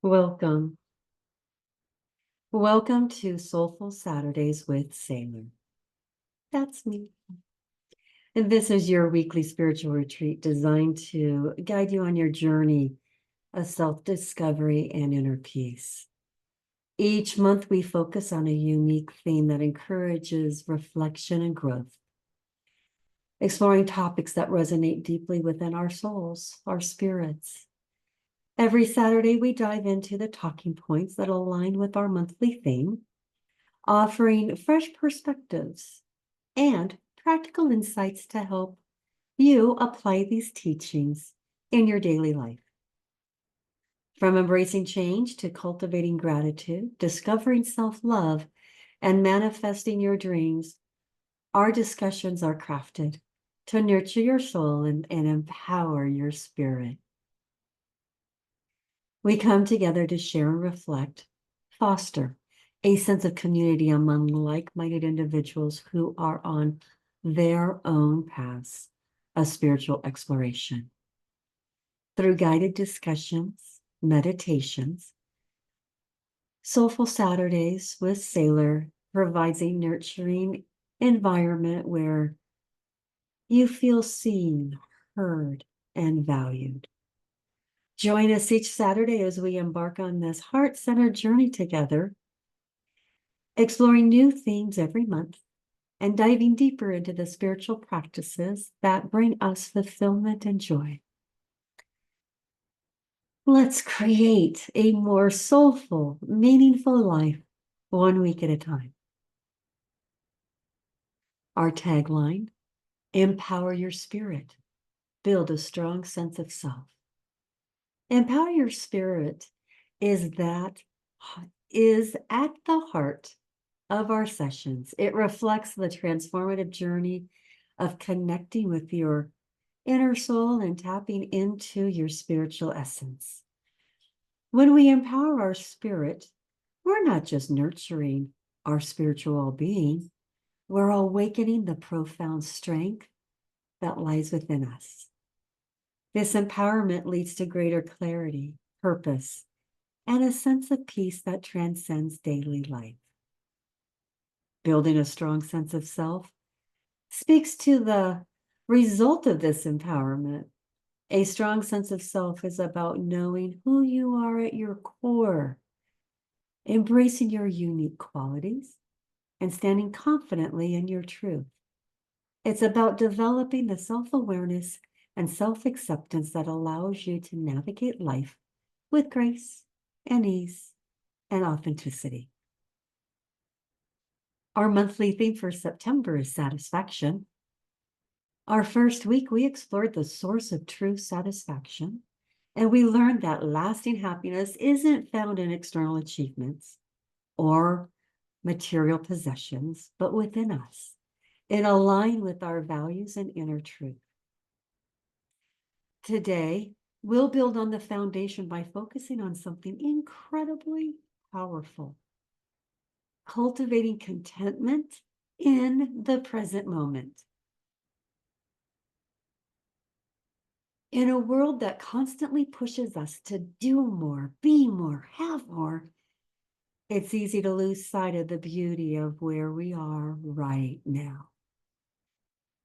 Welcome. Welcome to Soulful Saturdays with Saylor. That's me. And this is your weekly spiritual retreat designed to guide you on your journey of self-discovery and inner peace. Each month, we focus on a unique theme that encourages reflection and growth, exploring topics that resonate deeply within our souls, our spirits. Every Saturday, we dive into the talking points that align with our monthly theme, offering fresh perspectives and practical insights to help you apply these teachings in your daily life. From embracing change to cultivating gratitude, discovering self-love, and manifesting your dreams, our discussions are crafted to nurture your soul and empower your spirit. We come together to share and reflect, foster a sense of community among like-minded individuals who are on their own paths of spiritual exploration. Through guided discussions, meditations, Soulful Saturdays with Saylor provides a nurturing environment where you feel seen, heard, and valued. Join us each Saturday as we embark on this heart-centered journey together, exploring new themes every month and diving deeper into the spiritual practices that bring us fulfillment and joy. Let's create a more soulful, meaningful life, one week at a time. Our tagline: empower your spirit, build a strong sense of self. Empower your spirit is at the heart of our sessions. It reflects the transformative journey of connecting with your inner soul and tapping into your spiritual essence. When we empower our spirit, we're not just nurturing our spiritual being, we're awakening the profound strength that lies within us. This empowerment leads to greater clarity, purpose, and a sense of peace that transcends daily life. Building a strong sense of self speaks to the result of this empowerment. A strong sense of self is about knowing who you are at your core, embracing your unique qualities, and standing confidently in your truth. It's about developing the self-awareness and self-acceptance that allows you to navigate life with grace and ease and authenticity. Our monthly theme for September is satisfaction. Our first week, we explored the source of true satisfaction, and we learned that lasting happiness isn't found in external achievements or material possessions, but within us, in align with our values and inner truth. Today, we'll build on the foundation by focusing on something incredibly powerful: cultivating contentment in the present moment. In a world that constantly pushes us to do more, be more, have more, it's easy to lose sight of the beauty of where we are right now.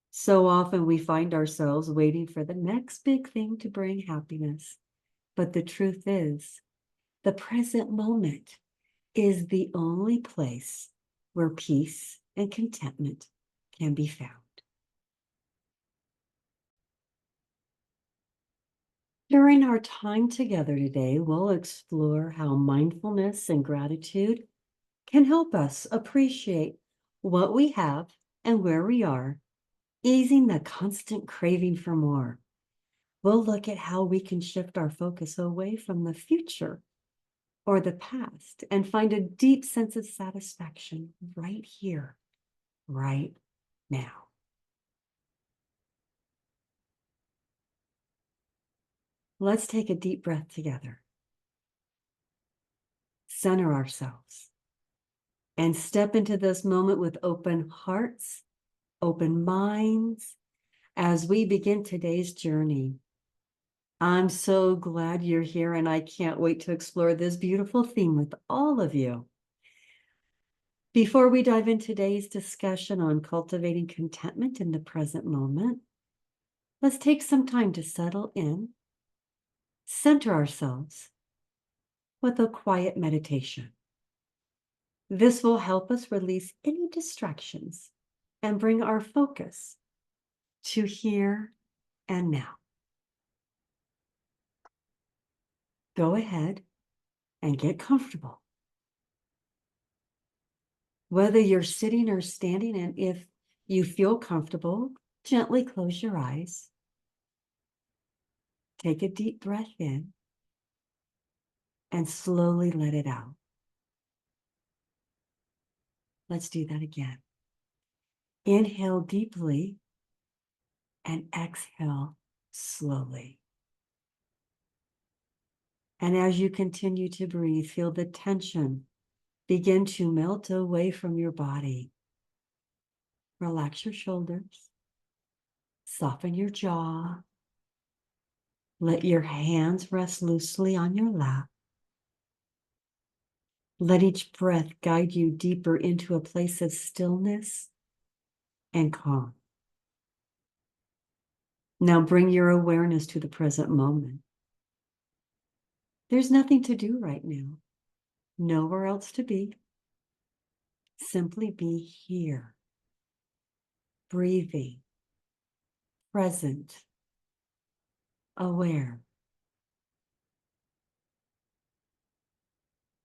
So often we find ourselves waiting for the next big thing to bring happiness. But the truth is, the present moment is the only place where peace and contentment can be found. During our time together today, we'll explore how mindfulness and gratitude can help us appreciate what we have and where we are, easing the constant craving for more. We'll look at how we can shift our focus away from the future or the past and find a deep sense of satisfaction right here, right now. Let's take a deep breath together, center ourselves, and step into this moment with open hearts, open minds, as we begin today's journey. I'm so glad you're here, and I can't wait to explore this beautiful theme with all of you. Before we dive into today's discussion on cultivating contentment in the present moment, let's take some time to settle in, center ourselves with a quiet meditation. This will help us release any distractions and bring our focus to here and now. Go ahead and get comfortable. Whether you're sitting or standing, and if you feel comfortable, gently close your eyes. Take a deep breath in and slowly let it out. Let's do that again. Inhale deeply and exhale slowly. And as you continue to breathe, feel the tension begin to melt away from your body. Relax your shoulders, soften your jaw, let your hands rest loosely on your lap. Let each breath guide you deeper into a place of stillness and calm. Now bring your awareness to the present moment. There's nothing to do right now, nowhere else to be. Simply be here, breathing, present, aware.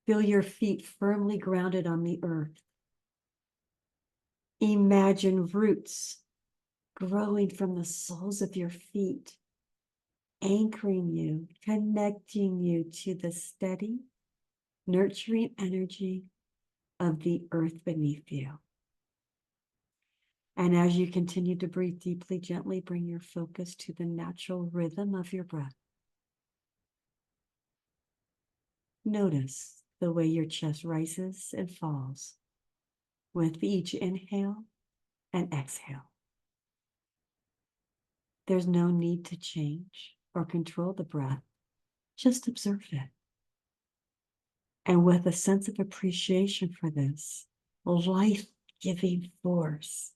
Feel your feet firmly grounded on the earth. Imagine roots growing from the soles of your feet, anchoring you, connecting you to the steady, nurturing energy of the earth beneath you. And as you continue to breathe deeply, gently bring your focus to the natural rhythm of your breath. Notice the way your chest rises and falls with each inhale and exhale. There's no need to change or control the breath. Just observe it. And with a sense of appreciation for this life-giving force.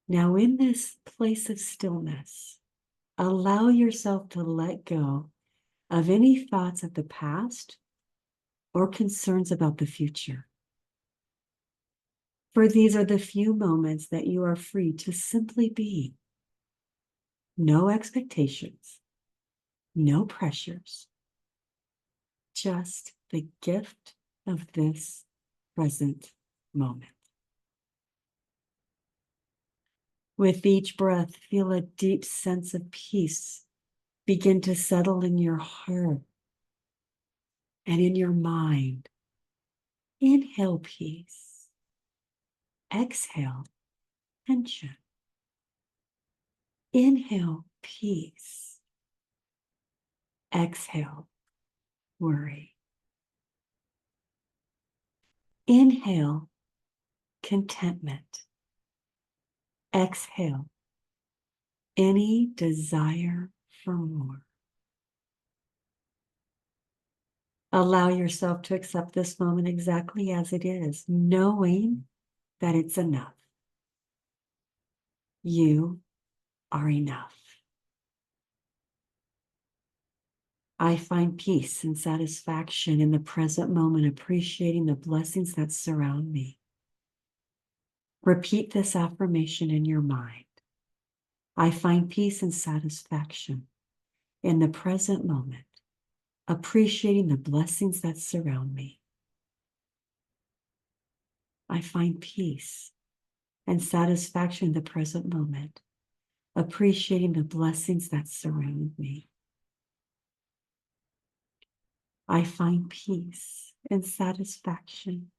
Now, in this place of stillness, allow yourself to let go of any thoughts of the past or concerns about the future. For these are the few moments that you are free to simply be. No expectations, no pressures, just the gift of this present moment. With each breath, feel a deep sense of peace begin to settle in your heart and in your mind. Inhale peace. Exhale tension. Inhale peace. Exhale worry. Inhale contentment. Exhale any desire for more. Allow yourself to accept this moment exactly as it is, knowing that it's enough. You are enough. I find peace and satisfaction in the present moment, appreciating the blessings that surround me. Repeat this affirmation in your mind. I find peace and satisfaction in the present moment, appreciating the blessings that surround me. I find peace and satisfaction in the present moment, appreciating the blessings that surround me. I find peace and satisfaction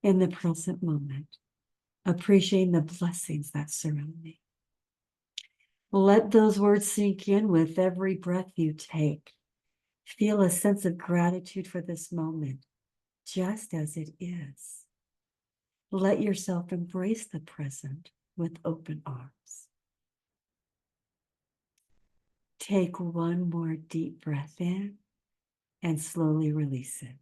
in the present moment, appreciating the blessings that surround me. Let those words sink in with every breath you take. Feel a sense of gratitude for this moment, just as it is. Let yourself embrace the present with open arms. Take one more deep breath in and slowly release it.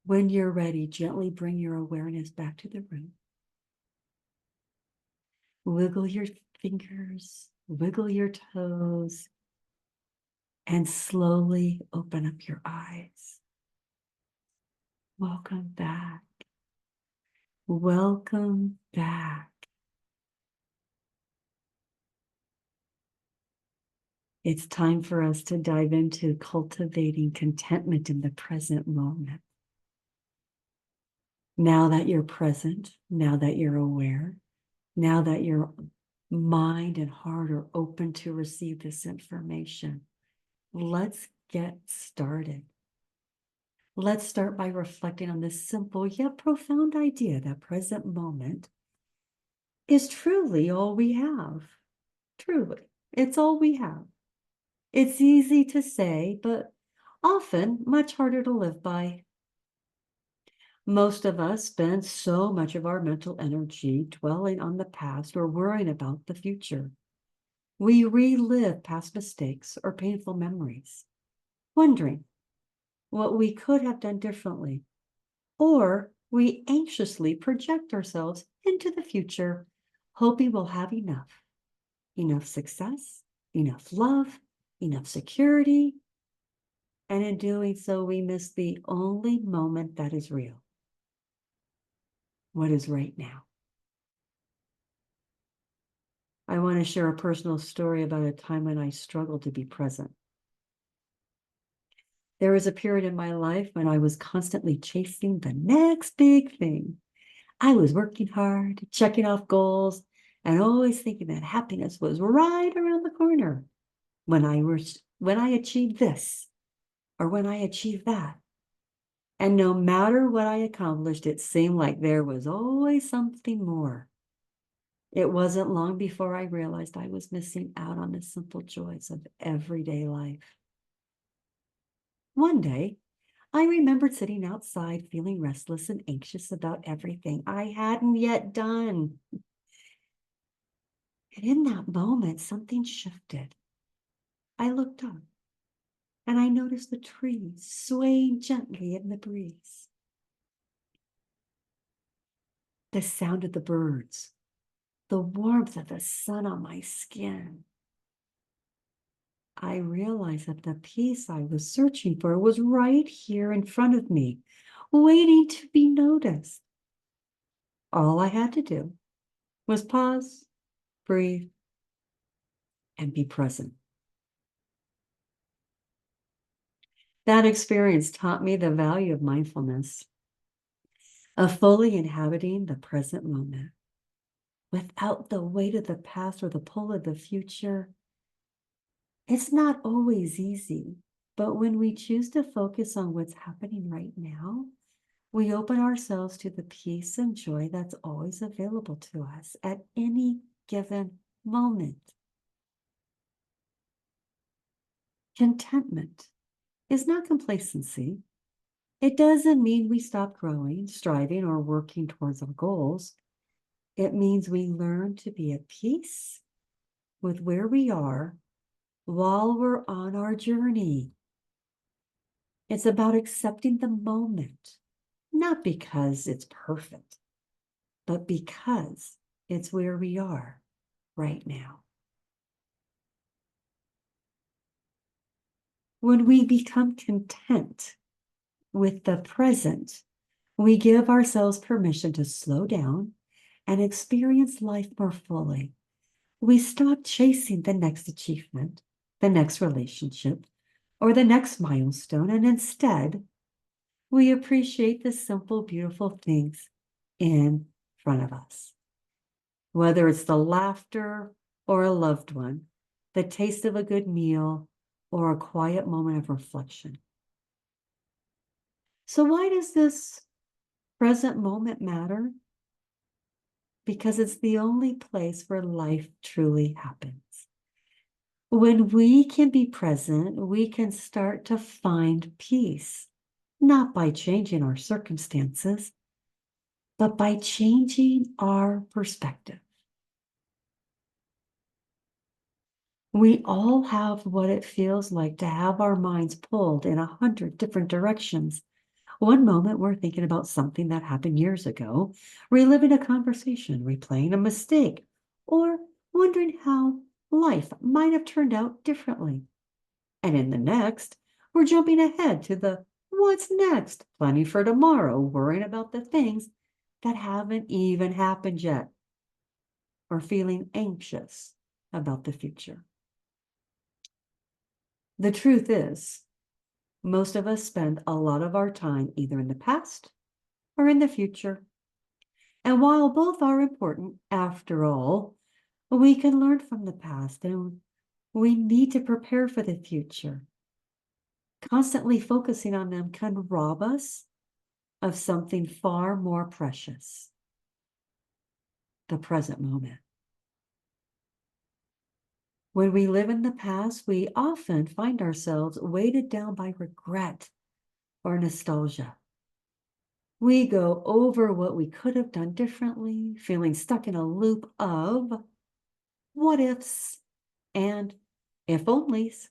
When you're ready, gently bring your awareness back to the room. Wiggle your fingers, wiggle your toes, and slowly open up your eyes. Welcome back. Welcome back. It's time for us to dive into cultivating contentment in the present moment. Now that you're present, now that you're aware, now that your mind and heart are open to receive this information, let's get started. Let's start by reflecting on this simple yet profound idea that present moment is truly all we have. Truly, it's all we have. It's easy to say, but often much harder to live by. Most of us spend so much of our mental energy dwelling on the past or worrying about the future. We relive past mistakes or painful memories, wondering what we could have done differently, or we anxiously project ourselves into the future, hoping we'll have enough success, enough love, enough security, and in doing so, we miss the only moment that is real. What is right now? I want to share a personal story about a time when I struggled to be present. There was a period in my life when I was constantly chasing the next big thing. I was working hard, checking off goals, and always thinking that happiness was right around the corner when I achieved this or when I achieved that. And no matter what I accomplished, it seemed like there was always something more. It wasn't long before I realized I was missing out on the simple joys of everyday life. One day, I remembered sitting outside feeling restless and anxious about everything I hadn't yet done. And in that moment, something shifted. I looked up and I noticed the trees swaying gently in the breeze. The sound of the birds, the warmth of the sun on my skin. I realized that the peace I was searching for was right here in front of me, waiting to be noticed. All I had to do was pause, breathe, and be present. That experience taught me the value of mindfulness, of fully inhabiting the present moment without the weight of the past or the pull of the future. It's not always easy, but when we choose to focus on what's happening right now, we open ourselves to the peace and joy that's always available to us at any given moment. Contentment is not complacency. It doesn't mean we stop growing, striving, or working towards our goals. It means we learn to be at peace with where we are while we're on our journey. It's about accepting the moment, not because it's perfect, but because it's where we are right now. When we become content with the present, we give ourselves permission to slow down and experience life more fully. We stop chasing the next achievement, the next relationship, or the next milestone, and instead, we appreciate the simple, beautiful things in front of us. Whether it's the laughter or a loved one, the taste of a good meal, or a quiet moment of reflection. So why does this present moment matter? Because it's the only place where life truly happens. When we can be present, we can start to find peace, not by changing our circumstances, but by changing our perspective. We all have what it feels like to have our minds pulled in 100 different directions. One moment we're thinking about something that happened years ago, reliving a conversation, replaying a mistake, or wondering how life might have turned out differently. And in the next, we're jumping ahead to the what's next, planning for tomorrow, worrying about the things that haven't even happened yet, or feeling anxious about the future. The truth is, most of us spend a lot of our time either in the past or in the future. And while both are important, after all, we can learn from the past and we need to prepare for the future. Constantly focusing on them can rob us of something far more precious, the present moment. When we live in the past, we often find ourselves weighted down by regret or nostalgia. We go over what we could have done differently, feeling stuck in a loop of what ifs and if onlys.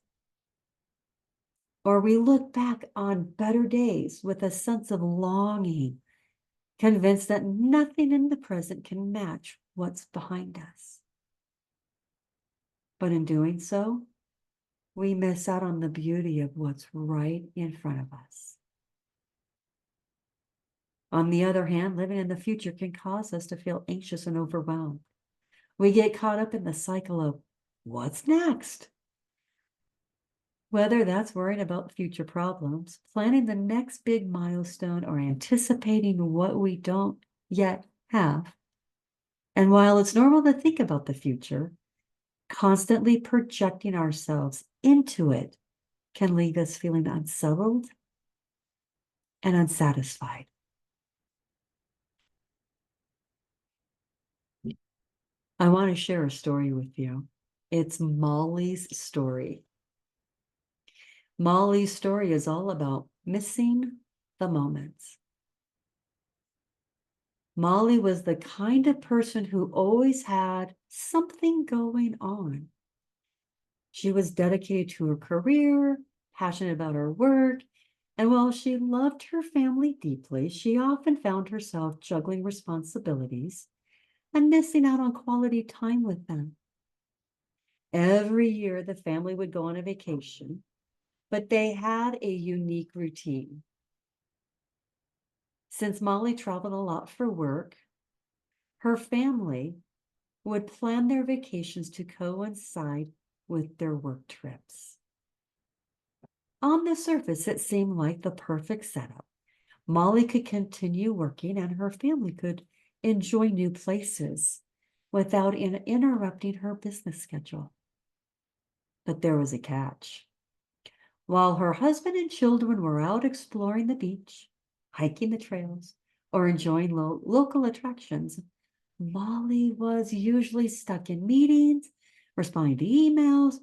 Or we look back on better days with a sense of longing, convinced that nothing in the present can match what's behind us. But in doing so, we miss out on the beauty of what's right in front of us. On the other hand, living in the future can cause us to feel anxious and overwhelmed. We get caught up in the cycle of what's next? Whether that's worrying about future problems, planning the next big milestone, or anticipating what we don't yet have. And while it's normal to think about the future, constantly projecting ourselves into it can leave us feeling unsettled and unsatisfied. I want to share a story with you. It's Molly's story. Molly's story is all about missing the moments. Molly was the kind of person who always had something going on. She was dedicated to her career, passionate about her work, and while she loved her family deeply, she often found herself juggling responsibilities and missing out on quality time with them. Every year, the family would go on a vacation, but they had a unique routine. Since Molly traveled a lot for work, her family would plan their vacations to coincide with their work trips. On the surface, it seemed like the perfect setup. Molly could continue working and her family could enjoy new places without interrupting her business schedule. But there was a catch. While her husband and children were out exploring the beach, hiking the trails, or enjoying local attractions, Molly was usually stuck in meetings, responding to emails,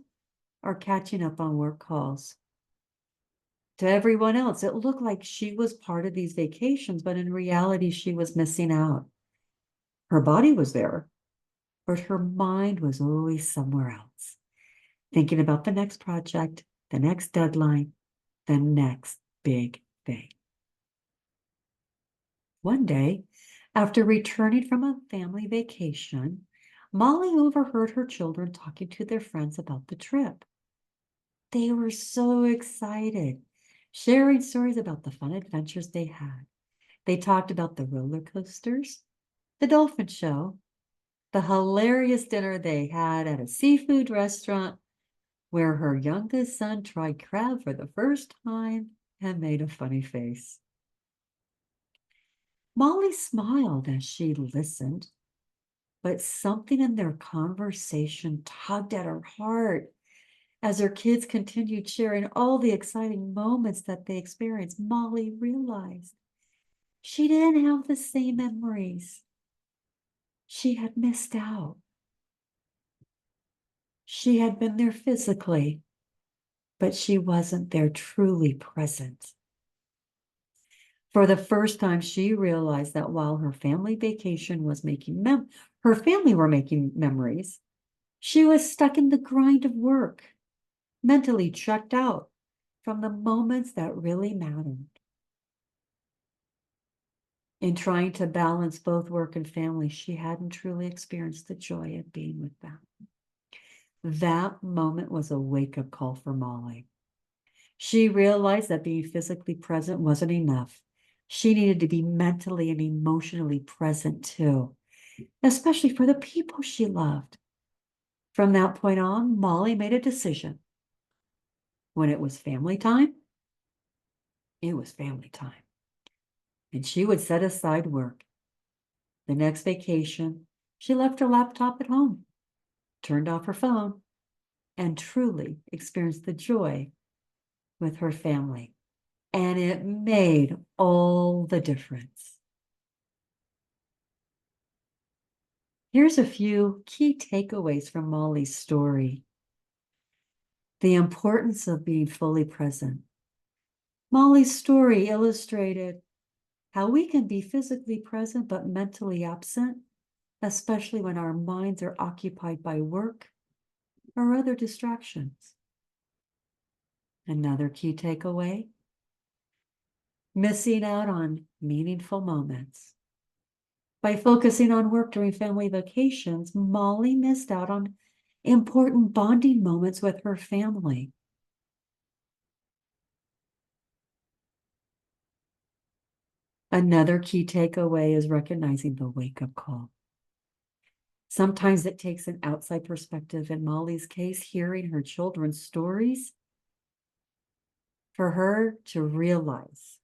or catching up on work calls. To everyone else, it looked like she was part of these vacations, but in reality, she was missing out. Her body was there, but her mind was always somewhere else, thinking about the next project, the next deadline, the next big thing. One day, after returning from a family vacation, Molly overheard her children talking to their friends about the trip. They were so excited, sharing stories about the fun adventures they had. They talked about the roller coasters, the dolphin show, the hilarious dinner they had at a seafood restaurant where her youngest son tried crab for the first time and made a funny face. Molly smiled as she listened, but something in their conversation tugged at her heart. As her kids continued sharing all the exciting moments that they experienced, Molly realized she didn't have the same memories. She had missed out. She had been there physically, but she wasn't there truly present. For the first time, she realized that while her family vacation was her family were making memories, She was stuck in the grind of work, mentally checked out from the moments that really mattered. In trying to balance both work and family, she hadn't truly experienced the joy of being with them. That moment was a wake-up call for Molly. She realized that being physically present wasn't enough. She needed to be mentally and emotionally present too, especially for the people she loved. From that point on, Molly made a decision. When it was family time, it was family time. And she would set aside work. The next vacation, she left her laptop at home, turned off her phone, and truly experienced the joy with her family. And it made all the difference. Here's a few key takeaways from Molly's story. The importance of being fully present. Molly's story illustrated how we can be physically present but mentally absent, especially when our minds are occupied by work or other distractions. Another key takeaway: missing out on meaningful moments. By focusing on work during family vacations, Molly missed out on important bonding moments with her family. Another key takeaway is recognizing the wake-up call. Sometimes it takes an outside perspective. In Molly's case, hearing her children's stories, for her to realize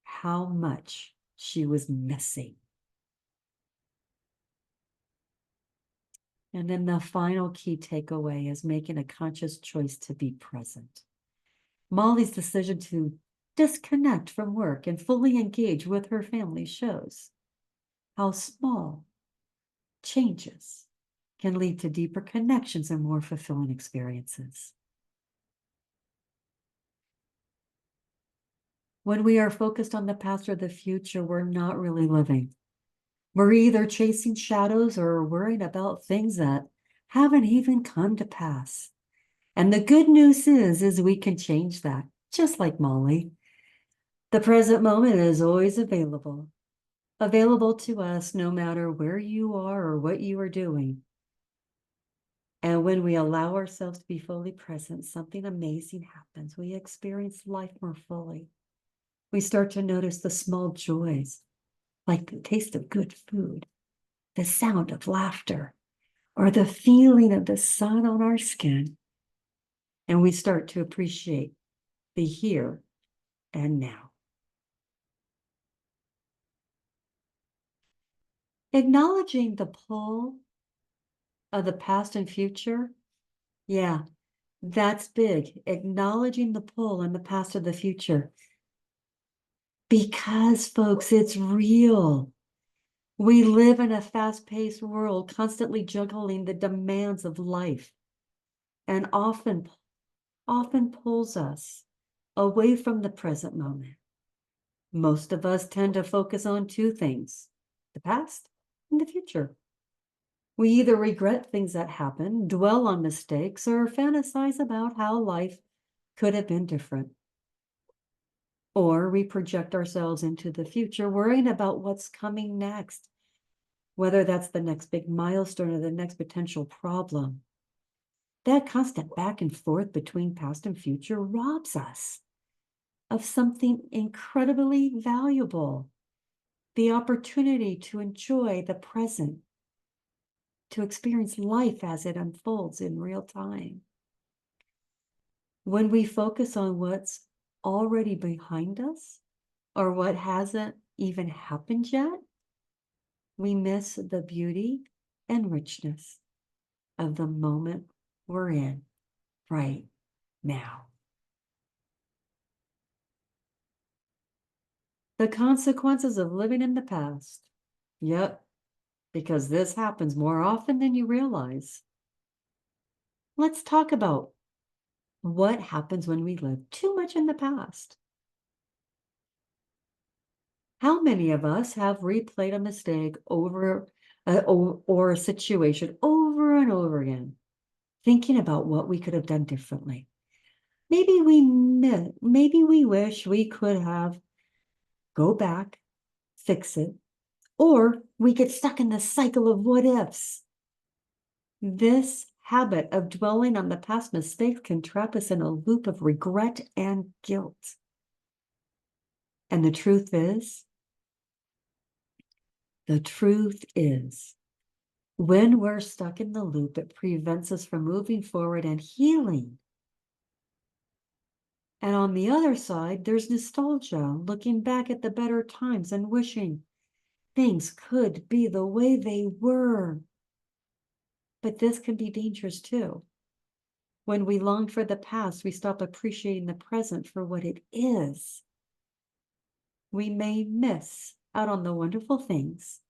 how much she was missing. And then the final key takeaway is making a conscious choice to be present. Molly's decision to disconnect from work and fully engage with her family shows how small changes can lead to deeper connections and more fulfilling experiences. When we are focused on the past or the future, we're not really living. We're either chasing shadows or worrying about things that haven't even come to pass. And the good news is we can change that, just like Molly. The present moment is always available to us no matter where you are or what you are doing. And when we allow ourselves to be fully present, something amazing happens. We experience life more fully. We start to notice the small joys, like the taste of good food, the sound of laughter, or the feeling of the sun on our skin. And we start to appreciate the here and now. Acknowledging the pull of the past and future, yeah, that's big. Acknowledging the pull and the past of the future. Because, folks, it's real. We live in a fast-paced world, constantly juggling the demands of life, and often pulls us away from the present moment. Most of us tend to focus on two things: the past and the future. We either regret things that happened, dwell on mistakes, or fantasize about how life could have been different. Or we project ourselves into the future, worrying about what's coming next, whether that's the next big milestone or the next potential problem. That constant back and forth between past and future robs us of something incredibly valuable: the opportunity to enjoy the present, to experience life as it unfolds in real time. When we focus on what's already behind us or what hasn't even happened yet, we miss the beauty and richness of the moment we're in right now. The consequences of living in the past. Yep, because this happens more often than you realize. Let's talk about what happens when we live too much in the past. How many of us have replayed a mistake over or a situation over and over again? thinking about what we could have done differently. Maybe we wish we could have go back, fix it, or we get stuck in the cycle of what ifs. This habit of dwelling on the past mistakes can trap us in a loop of regret and guilt. And the truth is, when we're stuck in the loop, it prevents us from moving forward and healing. And on the other side, there's nostalgia, looking back at the better times and wishing things could be the way they were. But this can be dangerous too. When we long for the past, we stop appreciating the present for what it is. We may miss out on the wonderful things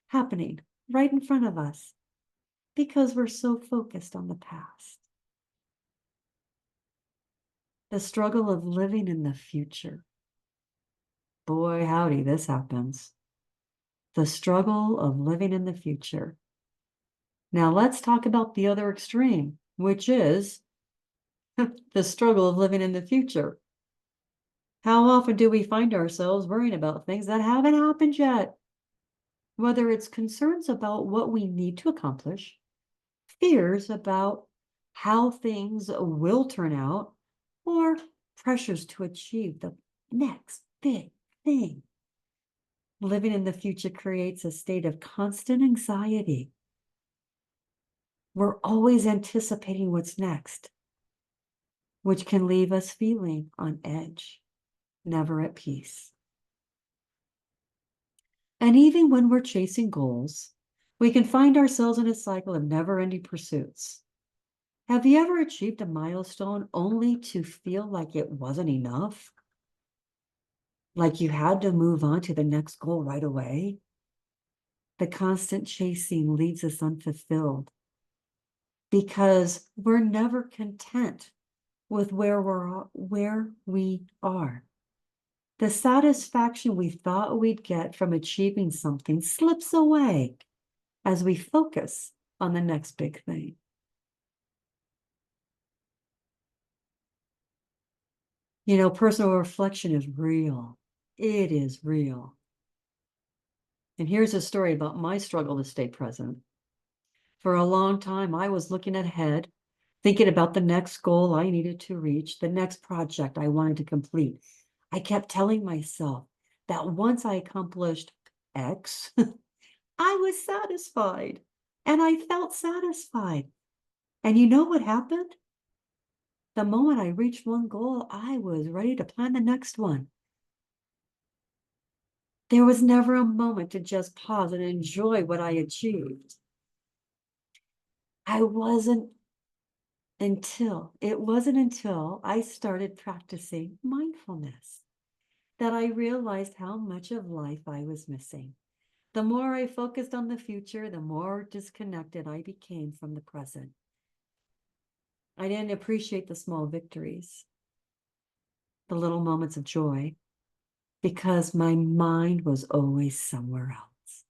happening right in front of us because we're so focused on the past. The struggle of living in the future. Boy, howdy, this happens. The struggle of living in the future. Now let's talk about the other extreme, which is the struggle of living in the future. How often do we find ourselves worrying about things that haven't happened yet? Whether it's concerns about what we need to accomplish, fears about how things will turn out, or pressures to achieve the next big thing. Living in the future creates a state of constant anxiety. We're always anticipating what's next, which can leave us feeling on edge, never at peace. And even when we're chasing goals, we can find ourselves in a cycle of never-ending pursuits. Have you ever achieved a milestone only to feel like it wasn't enough? Like you had to move on to the next goal right away? The constant chasing leaves us unfulfilled because we're never content with where we are. The satisfaction we thought we'd get from achieving something slips away as we focus on the next big thing. You know, personal reflection is real. It is real. And here's a story about my struggle to stay present. For a long time, I was looking ahead, thinking about the next goal I needed to reach, the next project I wanted to complete. I kept telling myself that once I accomplished X, I was satisfied. And I felt satisfied. And you know what happened? The moment I reached one goal, I was ready to plan the next one. There was never a moment to just pause and enjoy what I achieved. It wasn't until I started practicing mindfulness that I realized how much of life I was missing. The more I focused on the future, the more disconnected I became from the present. I didn't appreciate the small victories, the little moments of joy, because my mind was always somewhere else.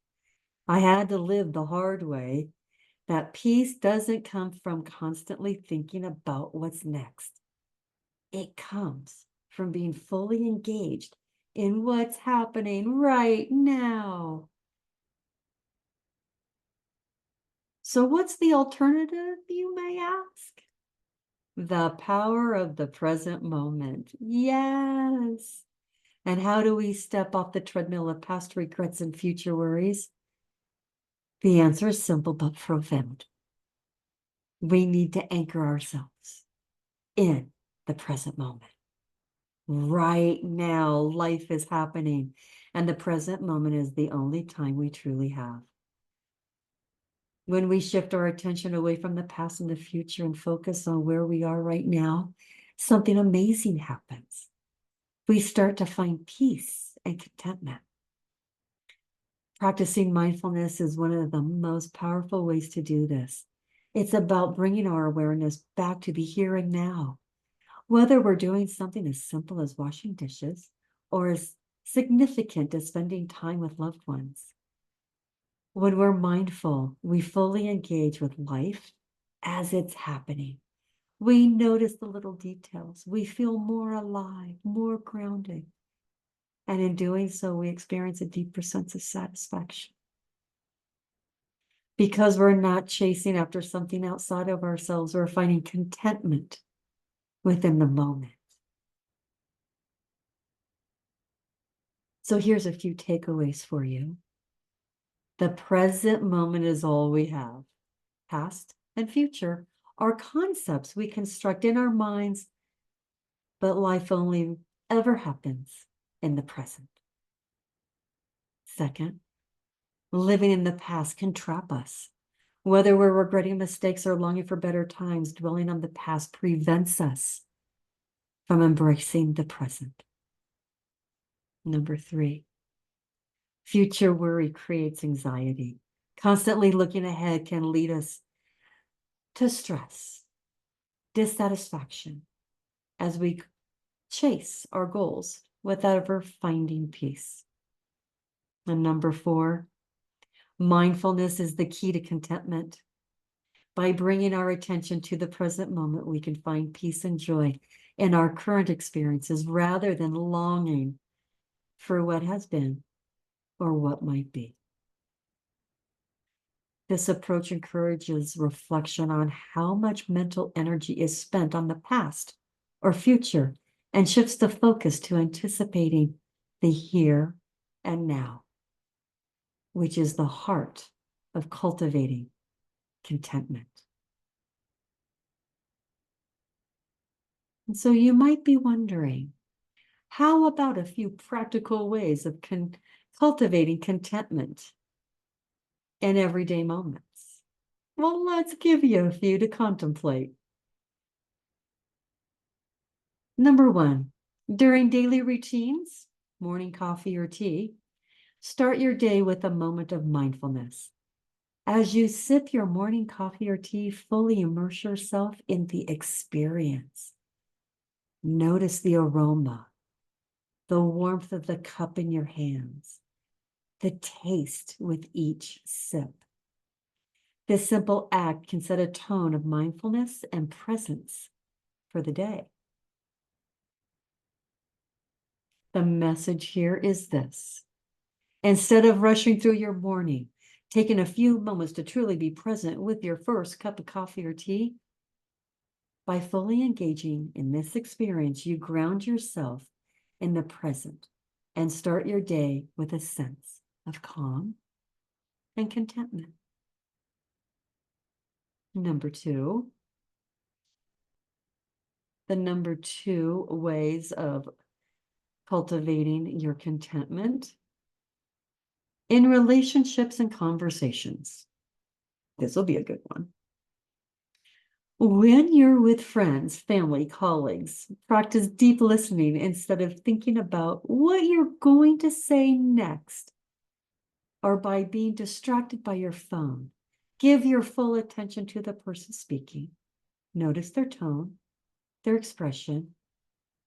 I had to live the hard way that peace doesn't come from constantly thinking about what's next. It comes from being fully engaged in what's happening right now. So what's the alternative, you may ask? The power of the present moment. Yes. And how do we step off the treadmill of past regrets and future worries? The answer is simple but profound. We need to anchor ourselves in the present moment. Right now, life is happening, and the present moment is the only time we truly have. When we shift our attention away from the past and the future and focus on where we are right now, something amazing happens. We start to find peace and contentment. Practicing mindfulness is one of the most powerful ways to do this. It's about bringing our awareness back to the here and now. Whether we're doing something as simple as washing dishes or as significant as spending time with loved ones. When we're mindful, we fully engage with life as it's happening. We notice the little details. We feel more alive, more grounded. And in doing so, we experience a deeper sense of satisfaction. Because we're not chasing after something outside of ourselves, we're finding contentment within the moment. So here's a few takeaways for you. The present moment is all we have. Past and future are concepts we construct in our minds, but life only ever happens in the present. Second, living in the past can trap us. Whether we're regretting mistakes or longing for better times, dwelling on the past prevents us from embracing the present. Number 3, future worry creates anxiety. Constantly looking ahead can lead us to stress, dissatisfaction, as we chase our goals without ever finding peace. And number 4, mindfulness is the key to contentment. By bringing our attention to the present moment, we can find peace and joy in our current experiences rather than longing for what has been or what might be. This approach encourages reflection on how much mental energy is spent on the past or future and shifts the focus to anticipating the here and now, which is the heart of cultivating contentment. And so you might be wondering, how about a few practical ways of cultivating contentment in everyday moments? Well, let's give you a few to contemplate. Number 1, during daily routines, morning coffee or tea, start your day with a moment of mindfulness. As you sip your morning coffee or tea, fully immerse yourself in the experience. Notice the aroma, the warmth of the cup in your hands, the taste with each sip. This simple act can set a tone of mindfulness and presence for the day. The message here is this: instead of rushing through your morning, taking a few moments to truly be present with your first cup of coffee or tea, by fully engaging in this experience, you ground yourself in the present and start your day with a sense of calm and contentment. Number 2, the number 2 ways of cultivating your contentment in relationships and conversations. This will be a good one. When you're with friends, family, colleagues, practice deep listening instead of thinking about what you're going to say next, or by being distracted by your phone. Give your full attention to the person speaking. Notice their tone, their expression,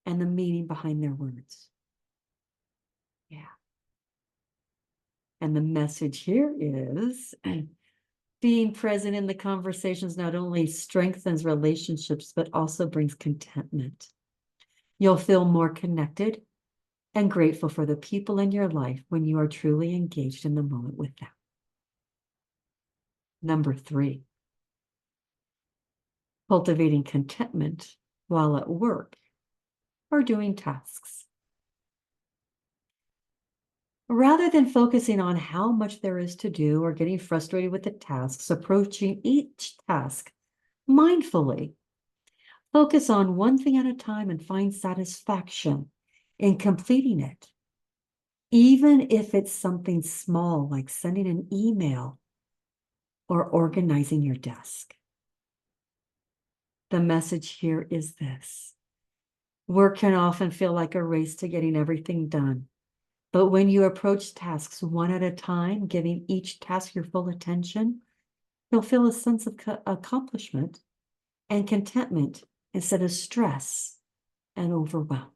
and the meaning behind their words. Yeah. And the message here is being present in the conversations not only strengthens relationships, but also brings contentment. You'll feel more connected and grateful for the people in your life when you are truly engaged in the moment with them. Number 3, cultivating contentment while at work or doing tasks. Rather than focusing on how much there is to do or getting frustrated with the tasks, approaching each task mindfully. Focus on one thing at a time and find satisfaction in completing it. Even if it's something small like sending an email or organizing your desk. The message here is this: work can often feel like a race to getting everything done. But when you approach tasks one at a time, giving each task your full attention, you'll feel a sense of accomplishment and contentment instead of stress and overwhelm.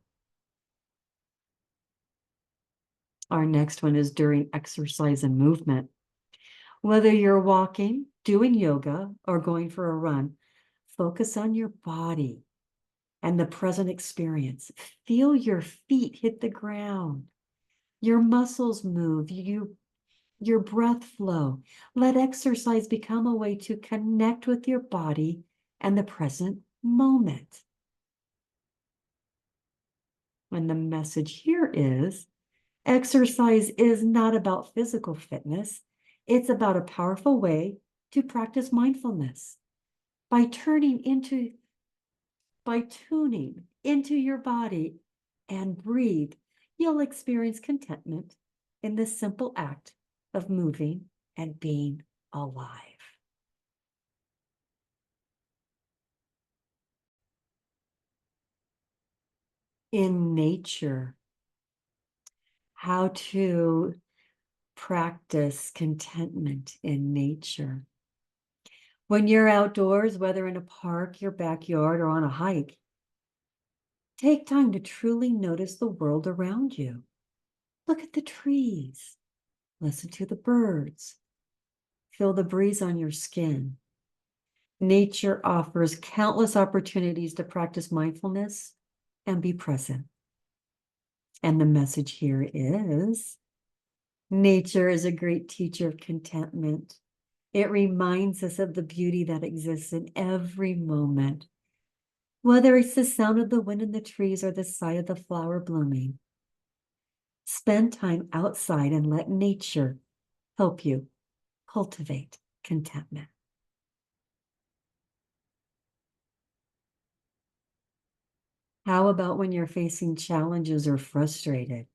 Our next one is during exercise and movement. Whether you're walking, doing yoga or going for a run, focus on your body and the present experience. Feel your feet hit the ground, your muscles move, your breath flow. Let exercise become a way to connect with your body and the present moment. And the message here is exercise is not about physical fitness. It's about a powerful way to practice mindfulness. By tuning into your body and breathe, you'll experience contentment in the simple act of moving and being alive. In nature, how to practice contentment in nature. When you're outdoors, whether in a park, your backyard, or on a hike, take time to truly notice the world around you. Look at the trees, listen to the birds, feel the breeze on your skin. Nature offers countless opportunities to practice mindfulness and be present. And the message here is nature is a great teacher of contentment. It reminds us of the beauty that exists in every moment, whether it's the sound of the wind in the trees or the sight of the flower blooming. Spend time outside and let nature help you cultivate contentment. How about when you're facing challenges or frustrated?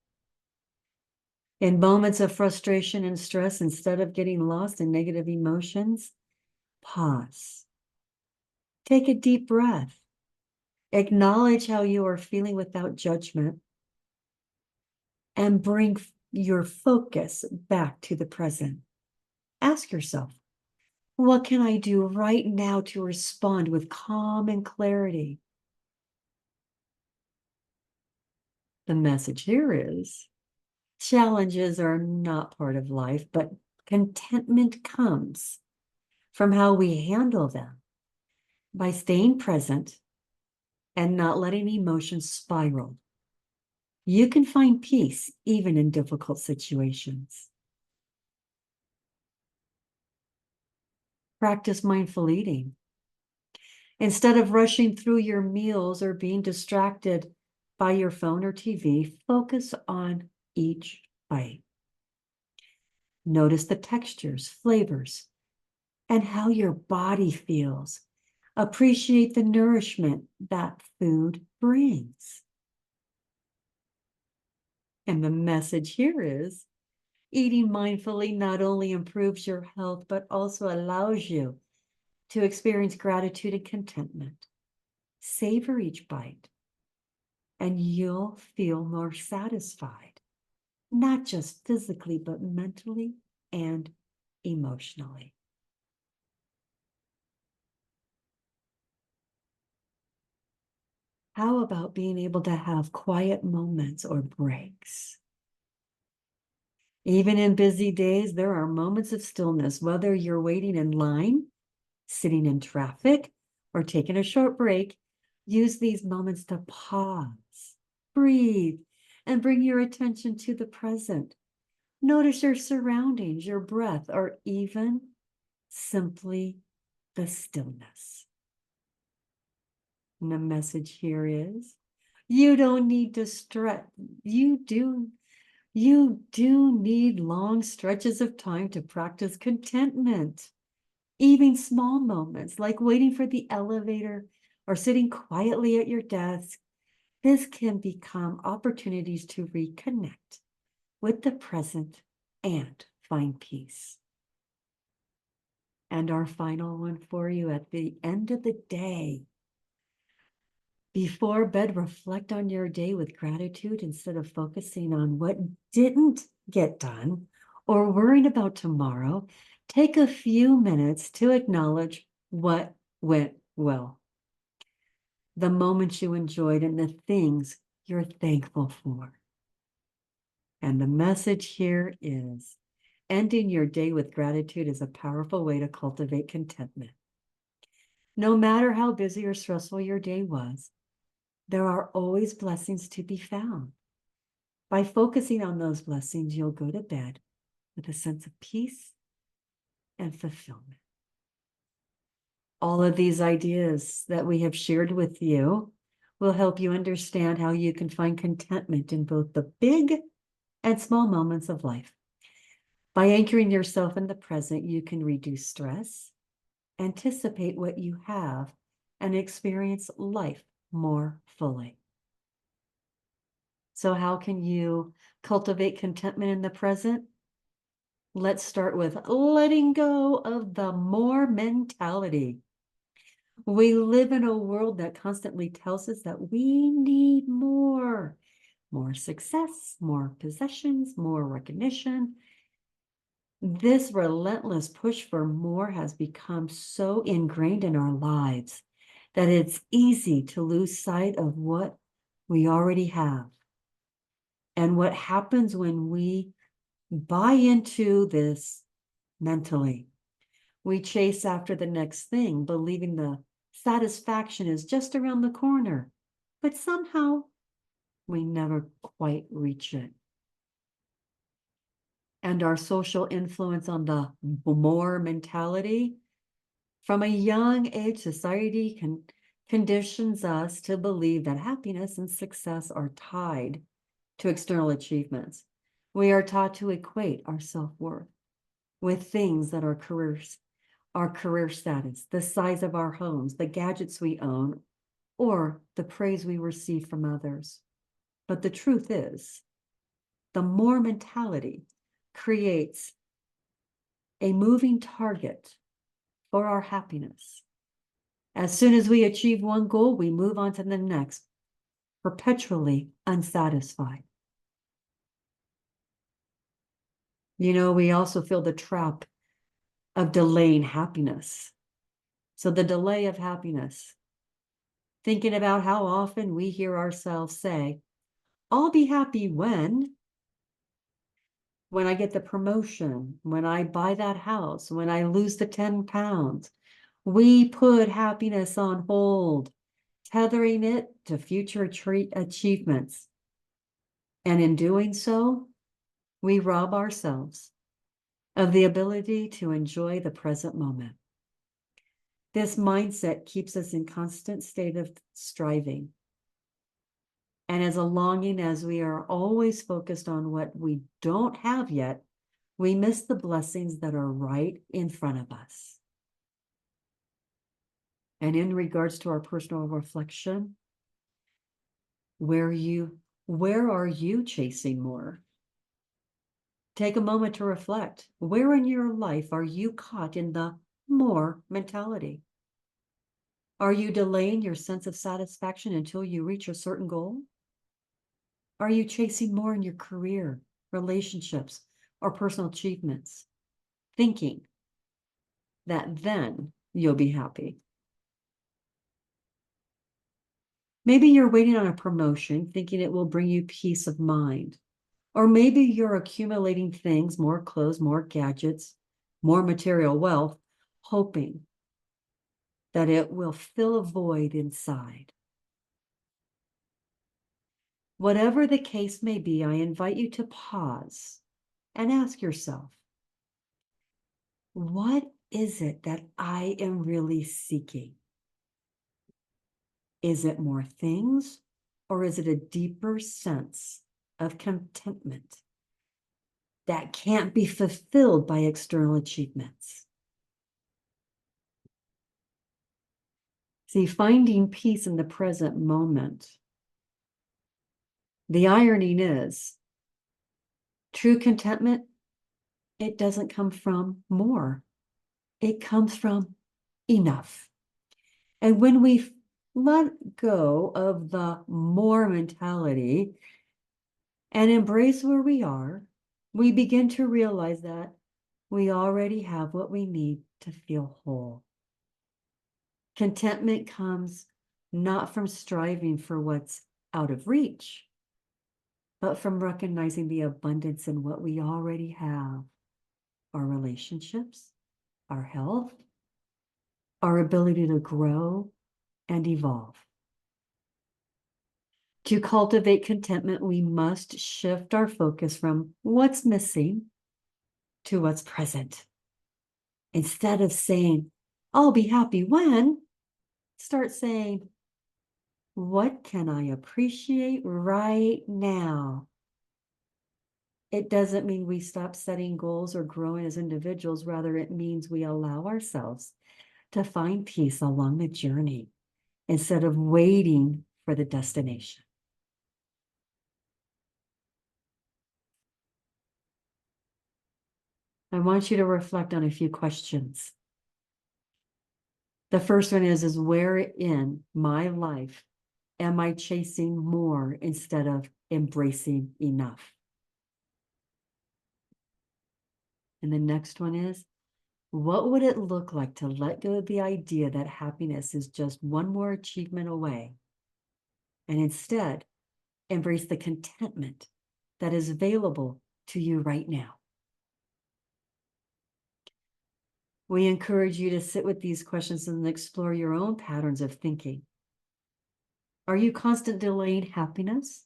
In moments of frustration and stress, instead of getting lost in negative emotions, pause. Take a deep breath. Acknowledge how you are feeling without judgment, and bring your focus back to the present. Ask yourself, what can I do right now to respond with calm and clarity? The message here is challenges are not part of life, but contentment comes from how we handle them by staying present and not letting emotions spiral. You can find peace even in difficult situations. Practice mindful eating. Instead of rushing through your meals or being distracted by your phone or TV, focus on each bite. Notice the textures, flavors, and how your body feels. Appreciate the nourishment that food brings. And the message here is eating mindfully not only improves your health, but also allows you to experience gratitude and contentment. Savor each bite, and you'll feel more satisfied, not just physically, but mentally and emotionally. How about being able to have quiet moments or breaks? Even in busy days, there are moments of stillness, whether you're waiting in line, sitting in traffic, or taking a short break. Use these moments to pause, breathe, and bring your attention to the present. Notice your surroundings, your breath, or even simply the stillness. And the message here is, you don't need to stretch. You do need long stretches of time to practice contentment. Even small moments like waiting for the elevator or sitting quietly at your desk, this can become opportunities to reconnect with the present and find peace. And our final one for you at the end of the day. Before bed, reflect on your day with gratitude instead of focusing on what didn't get done or worrying about tomorrow. Take a few minutes to acknowledge what went well, the moments you enjoyed, and the things you're thankful for. And the message here is Ending your day with gratitude is a powerful way to cultivate contentment. No matter how busy or stressful your day was, there are always blessings to be found. By focusing on those blessings, you'll go to bed with a sense of peace and fulfillment. All of these ideas that we have shared with you will help you understand how you can find contentment in both the big and small moments of life. By anchoring yourself in the present, you can reduce stress, anticipate what you have, and experience life more fully. So how can you cultivate contentment in the present? Let's start with letting go of the more mentality. We live in a world that constantly tells us that we need more success, more possessions, more recognition. This relentless push for more has become so ingrained in our lives that it's easy to lose sight of what we already have. And what happens when we buy into this mentally? We chase after the next thing, believing the satisfaction is just around the corner, but somehow we never quite reach it. And our social influence on the more mentality, from a young age, society conditions us to believe that happiness and success are tied to external achievements. We are taught to equate our self-worth with things that are careers, our career status, the size of our homes, the gadgets we own, or the praise we receive from others. But the truth is, the more mentality creates a moving target for our happiness. As soon as we achieve one goal, we move on to the next, perpetually unsatisfied. You know, we also feel the trap of delaying happiness. So the delay of happiness, thinking about how often we hear ourselves say, I'll be happy when I get the promotion, when I buy that house, when I lose the 10 pounds. We put happiness on hold, tethering it to future achievements. And in doing so, we rob ourselves of the ability to enjoy the present moment. This mindset keeps us in constant state of striving. And as a longing, as we are always focused on what we don't have yet, we miss the blessings that are right in front of us. And in regards to our personal reflection, where are you chasing more? Take a moment to reflect. Where in your life are you caught in the more mentality? Are you delaying your sense of satisfaction until you reach a certain goal? Are you chasing more in your career, relationships, or personal achievements, thinking that then you'll be happy? Maybe you're waiting on a promotion, thinking it will bring you peace of mind. Or maybe you're accumulating things, more clothes, more gadgets, more material wealth, hoping that it will fill a void inside. Whatever the case may be, I invite you to pause and ask yourself, what is it that I am really seeking? Is it more things, or is it a deeper sense of contentment that can't be fulfilled by external achievements? See, finding peace in the present moment. The irony is, true contentment, it doesn't come from more. It comes from enough. And when we let go of the more mentality and embrace where we are, we begin to realize that we already have what we need to feel whole. Contentment comes not from striving for what's out of reach, but from recognizing the abundance in what we already have. our relationships, our health, our ability to grow and evolve. To cultivate contentment, we must shift our focus from what's missing to what's present. Instead of saying, I'll be happy when, start saying, what can I appreciate right now? It doesn't mean we stop setting goals or growing as individuals. Rather, it means we allow ourselves to find peace along the journey instead of waiting for the destination. I want you to reflect on a few questions. The first one is where in my life am I chasing more instead of embracing enough? And the next one is, what would it look like to let go of the idea that happiness is just one more achievement away and instead embrace the contentment that is available to you right now? We encourage you to sit with these questions and explore your own patterns of thinking. Are you constantly delaying happiness?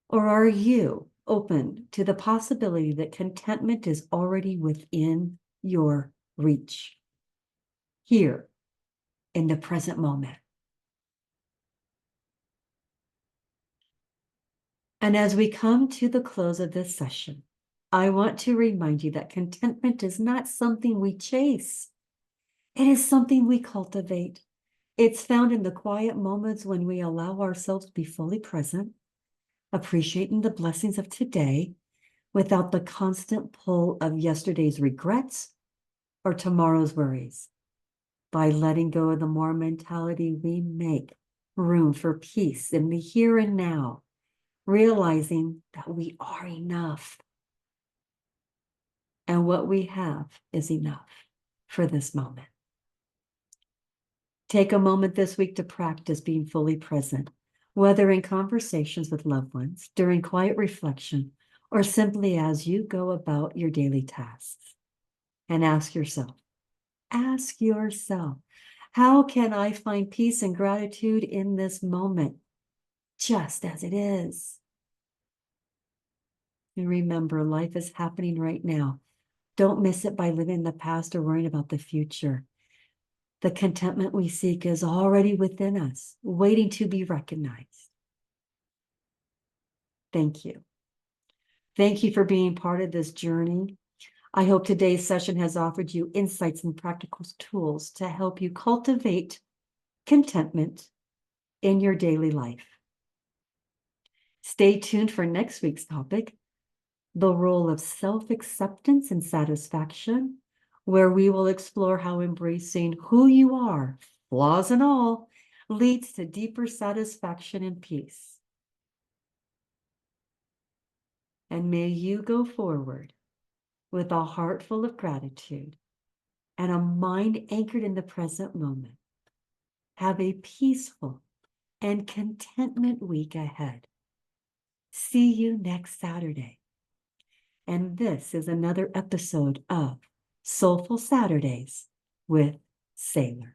Or are you open to the possibility that contentment is already within your reach, here in the present moment? And as we come to the close of this session, I want to remind you that contentment is not something we chase. It is something we cultivate. It's found in the quiet moments when we allow ourselves to be fully present, appreciating the blessings of today without the constant pull of yesterday's regrets or tomorrow's worries. By letting go of the more mentality, we make room for peace in the here and now, realizing that we are enough. And what we have is enough for this moment. Take a moment this week to practice being fully present, whether in conversations with loved ones, during quiet reflection, or simply as you go about your daily tasks. And ask yourself, how can I find peace and gratitude in this moment, just as it is? And remember, life is happening right now. Don't miss it by living in the past or worrying about the future. The contentment we seek is already within us, waiting to be recognized. Thank you. Thank you for being part of this journey. I hope today's session has offered you insights and practical tools to help you cultivate contentment in your daily life. Stay tuned for next week's topic, the role of self-acceptance and satisfaction, where we will explore how embracing who you are, flaws and all, leads to deeper satisfaction and peace. And may you go forward with a heart full of gratitude and a mind anchored in the present moment. Have a peaceful and contentment week ahead. See you next Saturday. And this is another episode of Soulful Saturdays with Saylor.